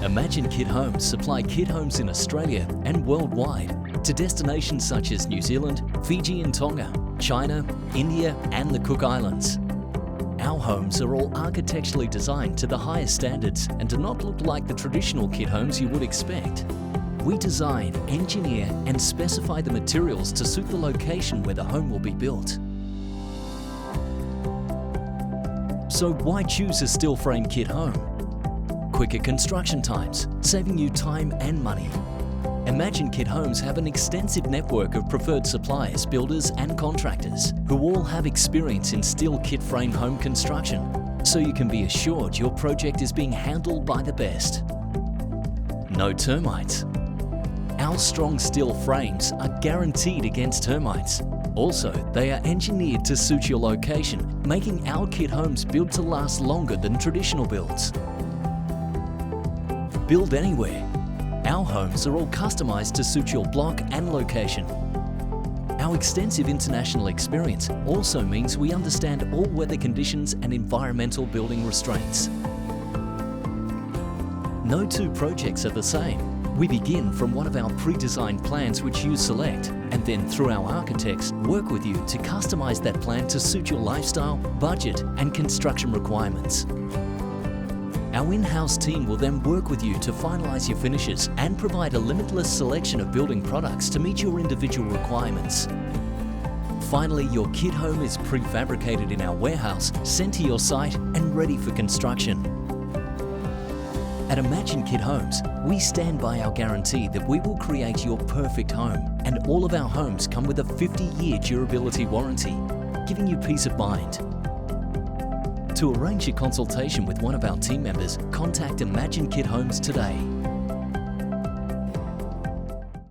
Imagine Kit Homes supply kit homes in Australia and worldwide to destinations such as New Zealand, Fiji and Tonga, China, India and the Cook Islands. Our homes are all architecturally designed to the highest standards and do not look like the traditional kit homes you would expect. We design, engineer and specify the materials to suit the location where the home will be built. So why choose a steel frame kit home? Quicker construction times, saving you time and money. Imagine Kit Homes have an extensive network of preferred suppliers, builders and contractors who all have experience in steel kit frame home construction, so you can be assured your project is being handled by the best. No termites. Our strong steel frames are guaranteed against termites. Also, they are engineered to suit your location, making our kit homes built to last longer than traditional builds. Build anywhere. Our homes are all customised to suit your block and location. Our extensive international experience also means we understand all weather conditions and environmental building restraints. No two projects are the same. We begin from one of our pre-designed plans which you select, and then through our architects work with you to customise that plan to suit your lifestyle, budget and construction requirements. Our in-house team will then work with you to finalise your finishes and provide a limitless selection of building products to meet your individual requirements. Finally, your kit home is prefabricated in our warehouse, sent to your site and ready for construction. At Imagine Kit Homes, we stand by our guarantee that we will create your perfect home, and all of our homes come with a 50-year durability warranty, giving you peace of mind. To arrange a consultation with one of our team members, contact Imagine Kit Homes today.